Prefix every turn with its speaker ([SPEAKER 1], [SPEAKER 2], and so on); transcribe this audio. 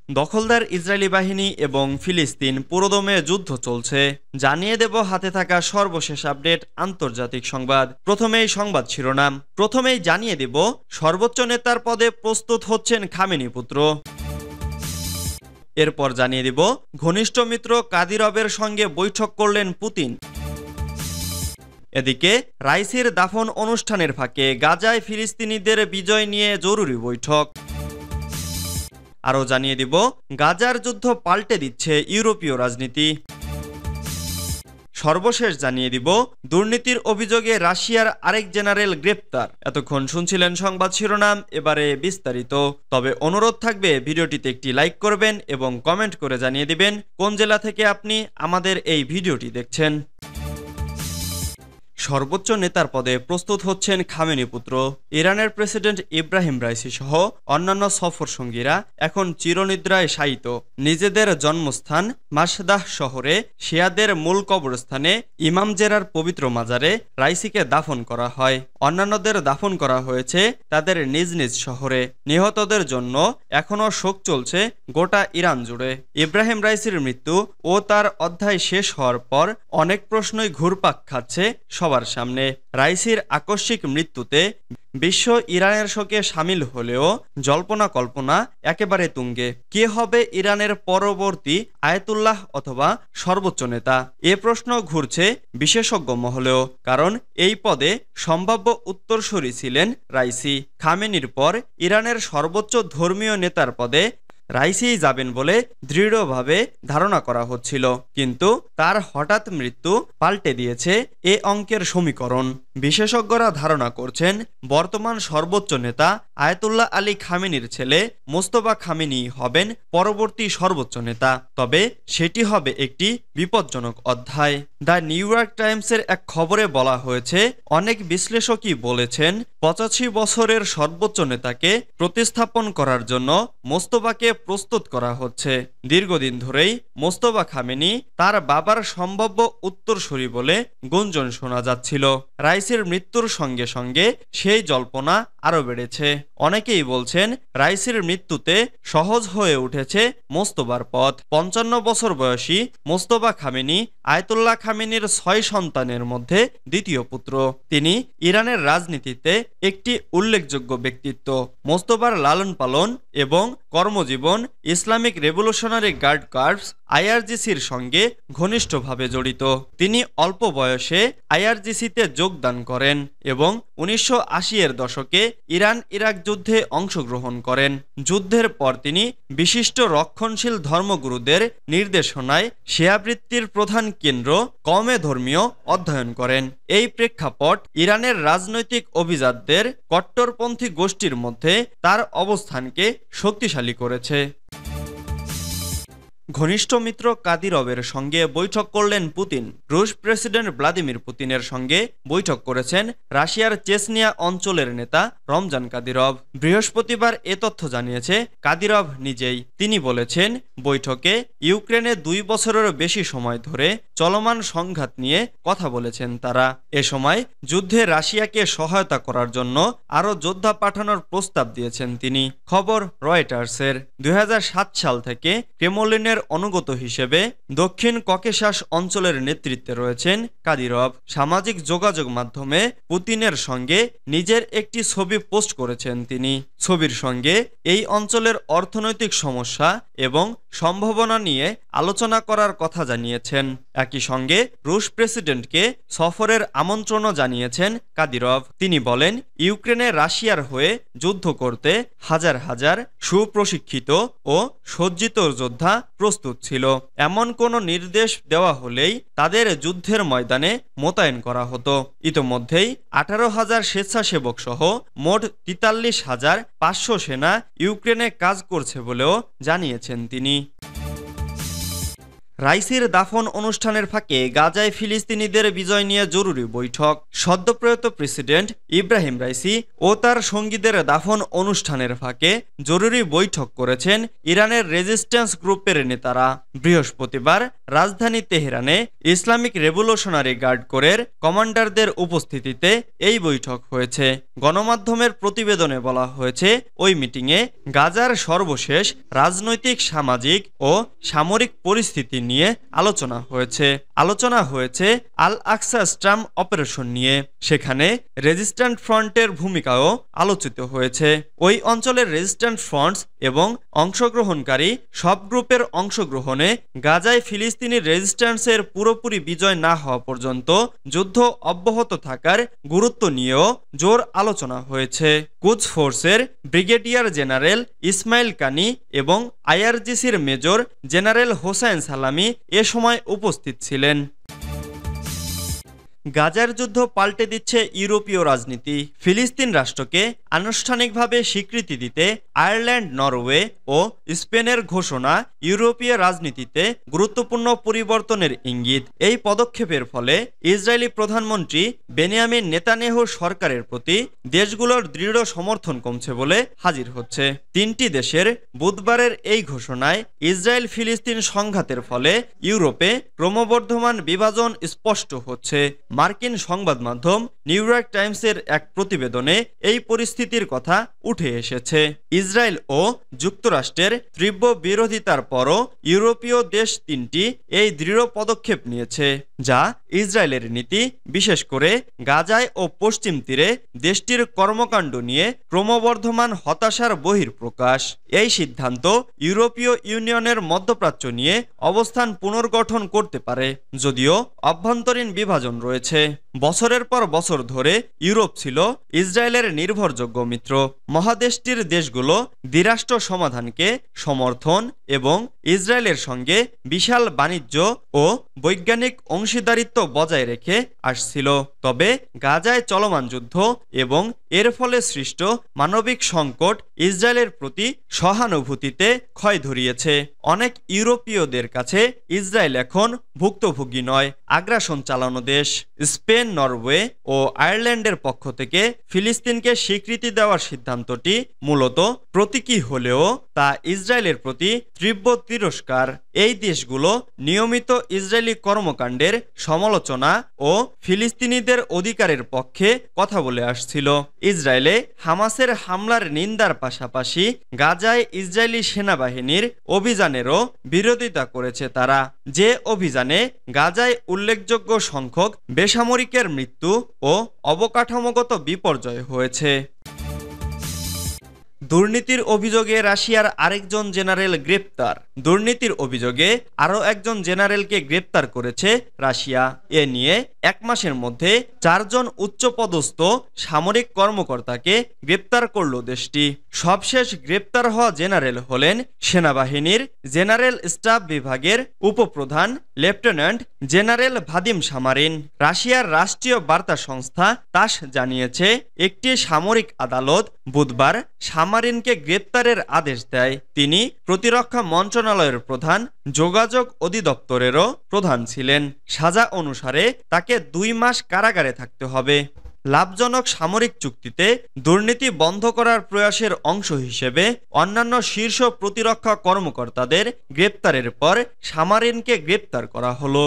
[SPEAKER 1] দখলদার ইসরায়েলি বাহিনী এবং ফিলিস্তিন পুরোদমে যুদ্ধ চলছে। জানিয়ে দেব হাতে থাকা সর্বশেষ আপডেট আন্তর্জাতিক সংবাদ। প্রথমেই সংবাদ শিরোনাম। প্রথমেই জানিয়ে দেব সর্বোচ্চ নেতার পদে প্রস্তুত হচ্ছেন খামেনি পুত্র। এরপর জানিয়ে দেব ঘনিষ্ঠ মিত্র কাদিরভের সঙ্গে বৈঠক করলেন পুতিন। এদিকে রাইসির দাফন অনুষ্ঠানের ফাঁকে গাজায় ফিলিস্তিনিদের বিজয় নিয়ে জরুরি বৈঠক। আরও জানিয়ে দিব গাজার যুদ্ধ পাল্টে দিচ্ছে ইউরোপীয় রাজনীতি। সর্বশেষ জানিয়ে দিব দুর্নীতির অভিযোগে রাশিয়ার আরেক জেনারেল গ্রেপ্তার। এতক্ষণ শুনছিলেন সংবাদ শিরোনাম, এবারে বিস্তারিত। তবে অনুরোধ থাকবে ভিডিওটিতে একটি লাইক করবেন এবং কমেন্ট করে জানিয়ে দিবেন কোন জেলা থেকে আপনি আমাদের এই ভিডিওটি দেখছেন। সর্বোচ্চ নেতার পদে প্রস্তুত হচ্ছেন খামেনি পুত্র। ইরানের প্রেসিডেন্ট ইব্রাহিম রাইসি সহ অন্যান্য সফর সঙ্গীরা এখন চিরনিদ্রায় শায়িত। নিজেদের জন্মস্থান মাসদাহ শহরে শিয়াদের মূল কবরস্থানে ইমাম জেরার পবিত্র মাজারে রাইসিকে দাফন করা হয়। অন্যান্যদের দাফন করা হয়েছে তাদের নিজ নিজ শহরে। নিহতদের জন্য এখনও শোক চলছে গোটা ইরান জুড়ে। ইব্রাহিম রাইসির মৃত্যু ও তার অধ্যায় শেষ হওয়ার পর অনেক প্রশ্নই ঘুরপাক খাচ্ছে সবার সামনে। রাইসির আকস্মিক মৃত্যুতে বিশ্ব ইরানের শোকে সামিল হলেও জল্পনা কল্পনা একেবারে তুঙ্গে। কে হবে ইরানের পরবর্তী আয়াতুল্লাহ অথবা সর্বোচ্চ নেতা? এ প্রশ্ন ঘুরছে বিশেষজ্ঞ মহলেও, কারণ এই পদে সম্ভাব্য উত্তরসূরি ছিলেন রাইসি। খামেনির পর ইরানের সর্বোচ্চ ধর্মীয় নেতার পদে রাইসিই যাবেন বলে দৃঢ়ভাবে ধারণা করা হচ্ছিল, কিন্তু তার হঠাৎ মৃত্যু পাল্টে দিয়েছে এ অঙ্কের সমীকরণ। বিশেষজ্ঞরা ধারণা করছেন বর্তমান সর্বোচ্চ নেতা আয়াতুল্লাহ আলী খামেনির ছেলে মোস্তফা খামেনি হবেন পরবর্তী সর্বোচ্চ নেতা। তবে সেটি হবে একটি বিপজ্জনক অধ্যায়। দ্য নিউ ইয়র্ক টাইমসের এক খবরে বলা হয়েছে, অনেক বিশ্লেষকই বলেছেন 85 বছরের সর্বোচ্চ নেতাকে প্রতিস্থাপন করার জন্য মোস্তফাকে প্রস্তুত করা হচ্ছে। দীর্ঘদিন ধরেই মোস্তফা খামেনি তার বাবার সম্ভাব্য উত্তরসূরি বলে গুঞ্জন শোনা যাচ্ছিল। রাইসির মৃত্যুর সঙ্গে সঙ্গে সেই জল্পনা আরও বেড়েছে। অনেকেই বলছেন রাইসির মৃত্যুতে সহজ হয়ে উঠেছে মোস্তফার পথ। 55 বছর বয়সী মোস্তফা খামেনি আয়াতুল্লাহ খামেনির 6 সন্তানের মধ্যে দ্বিতীয় পুত্র। তিনি ইরানের রাজনীতিতে একটি উল্লেখযোগ্য ব্যক্তিত্ব। মোস্তফার লালন পালন এবং কর্মজীবন ইসলামিক রেভলিউশনারি গার্ড কর্পস আইআরজিসির সঙ্গে ঘনিষ্ঠভাবে জড়িত। তিনি অল্প বয়সে আইআরজিসিতে যোগদান করেন এবং 1980-এর দশকে ইরান ইরাক যুদ্ধে অংশগ্রহণ করেন। যুদ্ধের পর তিনি বিশিষ্ট রক্ষণশীল ধর্মগুরুদের নির্দেশনায় শিয়াবৃত্তির প্রধান কেন্দ্র কওমে ধর্মীয় অধ্যয়ন করেন। এই প্রেক্ষাপট ইরানের রাজনৈতিক অভিজাতদের কট্টরপন্থী গোষ্ঠীর মধ্যে তার অবস্থানকে শক্তিশালী করেছে। ঘনিষ্ঠ মিত্র কাদিরভের সঙ্গে বৈঠক করলেন পুতিন। রুশ প্রেসিডেন্ট ভ্লাদিমির পুতিনের সঙ্গে বৈঠক করেছেন রাশিয়ার চেচনিয়া অঞ্চলের নেতা রমজান কাদিরভ। বৃহস্পতিবার এ তথ্য জানিয়েছে কাদিরভ নিজেই। তিনি বলেছেন, বৈঠকে ইউক্রেনে 2 বছরেরও বেশি সময় ধরে চলমান সংঘাত নিয়ে কথা বলেছেন তারা। এ সময় যুদ্ধে রাশিয়াকে সহায়তা করার জন্য আরও যোদ্ধা পাঠানোর প্রস্তাব দিয়েছেন তিনি। খবর রয়টার্সের। 2007 সাল থেকে ক্রেমলিনের অনুগত হিসেবে দক্ষিণ ককেশাস অঞ্চলের নেতৃত্বে রয়েছেন কাদিরভ। সামাজিক যোগাযোগ মাধ্যমে পুতিনের সঙ্গে নিজের একটি ছবি পোস্ট করেছেন তিনি। ছবির সঙ্গে এই অঞ্চলের অর্থনৈতিক সমস্যা এবং সম্ভাবনা নিয়ে আলোচনা করার কথা জানিয়েছেন। একই সঙ্গে রুশ প্রেসিডেন্টকে সফরের আমন্ত্রণও জানিয়েছেন কাদিরভ। তিনি বলেন, ইউক্রেনে রাশিয়ার হয়ে যুদ্ধ করতে হাজার হাজার সুপ্রশিক্ষিত ও সজ্জিত যোদ্ধা প্রস্তুত ছিল। এমন কোনো নির্দেশ দেওয়া হলেই তাদের যুদ্ধের ময়দানে মোতায়েন করা হতো। ইতোমধ্যেই 18,000 স্বেচ্ছাসেবক সহ মোট 43,500 সেনা ইউক্রেনে কাজ করছে বলেও জানিয়েছেন তিনি। রাইসির দাফন অনুষ্ঠানের ফাঁকে গাজায় ফিলিস্তিনিদের বিজয় নিয়ে জরুরি বৈঠক। সদ্যপ্রয়াত প্রেসিডেন্ট ইব্রাহিম রাইসি ও তার সঙ্গীদের দাফন অনুষ্ঠানের ফাঁকে জরুরি বৈঠক করেছেন ইরানের রেজিস্ট্যান্স গ্রুপের নেতারা। বৃহস্পতিবার রাজধানী তেহরানে ইসলামিক রেভলিউশনারি গার্ড কোরের কমান্ডারদের উপস্থিতিতে এই বৈঠক হয়েছে। গণমাধ্যমের প্রতিবেদনে বলা হয়েছে, ওই মিটিংয়ে গাজার সর্বশেষ রাজনৈতিক, সামাজিক ও সামরিক পরিস্থিতি নিয়ে আলোচনা হয়েছে আল আকসা স্টাম অপারেশন নিয়ে। সেখানে রেজিস্ট্যান্ট ফ্রন্টের ভূমিকাও আলোচিত হয়েছে। ওই অঞ্চলের রেজিস্ট্যান্ট ফ্রন্টস এবং অংশগ্রহণকারী সব গ্রুপের অংশগ্রহণে গাজায় ফিলিস্তিনি রেজিস্ট্যান্সের পুরোপুরি বিজয় না হওয়া পর্যন্ত যুদ্ধ অব্যাহত থাকার গুরুত্ব নিয়েও জোর আলোচনা হয়েছে। কুদস ফোর্সের ব্রিগেডিয়ার জেনারেল ইসমাইল কানি এবং আইআরজিসির মেজর জেনারেল হোসাইন সালামি এ সময় উপস্থিত ছিলেন। গাজার যুদ্ধ পাল্টে দিচ্ছে ইউরোপীয় রাজনীতি। ফিলিস্তিন রাষ্ট্রকে আনুষ্ঠানিকভাবে স্বীকৃতি দিতে আয়ারল্যান্ড, নরওয়ে ও স্পেনের ঘোষণা ইউরোপীয় রাজনীতিতে গুরুত্বপূর্ণ পরিবর্তনের ইঙ্গিত। এই পদক্ষেপের ফলে ইসরায়েলি প্রধানমন্ত্রী বেনিয়ামিন নেতানিয়াহুর সরকারের প্রতি দেশগুলোর দৃঢ় সমর্থন কমছে বলে হাজির হচ্ছে। তিনটি দেশের বুধবারের এই ঘোষণায় ইসরায়েল ফিলিস্তিন সংঘাতের ফলে ইউরোপে ক্রমবর্ধমান বিভাজন স্পষ্ট হচ্ছে। মার্কিন সংবাদ মাধ্যম নিউ ইয়র্ক টাইমসের এক প্রতিবেদনে এই পরিস্থিতির কথা উঠে এসেছে। ইসরায়েল ও যুক্তরাষ্ট্রের তীব্র বিরোধিতার পরও ইউরোপীয় দেশ তিনটি এই দৃঢ় পদক্ষেপ নিয়েছে, যা ইসরায়েলের নীতি, বিশেষ করে গাজায় ও পশ্চিম তীরে দেশটির কর্মকাণ্ড নিয়ে ক্রমবর্ধমান হতাশার বহিঃপ্রকাশ। এই সিদ্ধান্ত ইউরোপীয় ইউনিয়নের মধ্যপ্রাচ্য নিয়ে অবস্থান পুনর্গঠন করতে পারে, যদিও অভ্যন্তরীণ বিভাজন রয়েছে। বছরের পর বছর ধরে ইউরোপ ছিল ইসরায়েলের নির্ভরযোগ্য মিত্র। মহাদেশটির দেশগুলো দ্বিরাষ্ট্র সমাধানকে সমর্থন এবং ইসরায়েলের সঙ্গে বিশাল বাণিজ্য ও বৈজ্ঞানিক অংশীদারিত্ব বজায় রেখে আসছিল। তবে গাজায় চলমান যুদ্ধ এবং এর ফলে সৃষ্ট মানবিক সংকট ইসরায়েলের প্রতি সহানুভূতিতে ক্ষয় ধরিয়েছে। অনেক ইউরোপীয়দের কাছে ইসরায়েল এখন ভুক্তভোগী নয়, আগ্রাসন চালানো দেশ। স্পেন, নরওয়ে ও আয়ারল্যান্ডের পক্ষ থেকে ফিলিস্তিনকে স্বীকৃতি দেওয়ার সিদ্ধান্তটি মূলত প্রতীকী হলেও তা ইসরায়েলের প্রতি তীব্র তিরস্কার। এই দেশগুলো নিয়মিত ইসরায়েলি কর্মকাণ্ডের সমালোচনা ও ফিলিস্তিনিদের অধিকারের পক্ষে কথা বলে আসছিল। ইসরায়েলে হামাসের হামলার নিন্দার পাশাপাশি গাজায় ইসরায়েলি সেনাবাহিনীর অভিযানেরও বিরোধিতা করেছে তারা, যে অভিযানে গাজায় উল্লেখযোগ্য সংখ্যক বেসামরিকের মৃত্যু ও অবকাঠামোগত বিপর্যয় হয়েছে। দুর্নীতির অভিযোগে রাশিয়ার আরেকজন জেনারেল গ্রেপ্তার। দুর্নীতির অভিযোগে আরও একজন জেনারেলকে গ্রেপ্তার করেছে রাশিয়া। এ নিয়ে এক মাসের মধ্যে 4 জন উচ্চপদস্থ সামরিক কর্মকর্তাকে গ্রেপ্তার করল দেশটি। সবশেষ গ্রেপ্তার হওয়া জেনারেল হলেন সেনাবাহিনীর জেনারেল স্টাফ বিভাগের উপপ্রধান লেফটেন্যান্ট জেনারেল ভাদিম সামারিন। রাশিয়ার রাষ্ট্রীয় বার্তা সংস্থা তাস জানিয়েছে, একটি সামরিক আদালত বুধবার সামারিনকে গ্রেপ্তারের আদেশ দেয়। তিনি প্রতিরক্ষা মন্ত্রণালয়ের প্রধান, যোগাযোগ অধিদপ্তরেরও প্রধান ছিলেন। সাজা অনুসারে তাকে 2 মাস কারাগারে থাকতে হবে। লাভজনক সামরিক চুক্তিতে দুর্নীতি বন্ধ করার প্রয়াসের অংশ হিসেবে অন্যান্য শীর্ষ প্রতিরক্ষা কর্মকর্তাদের গ্রেপ্তারের পর সামারিনকে গ্রেপ্তার করা হলো।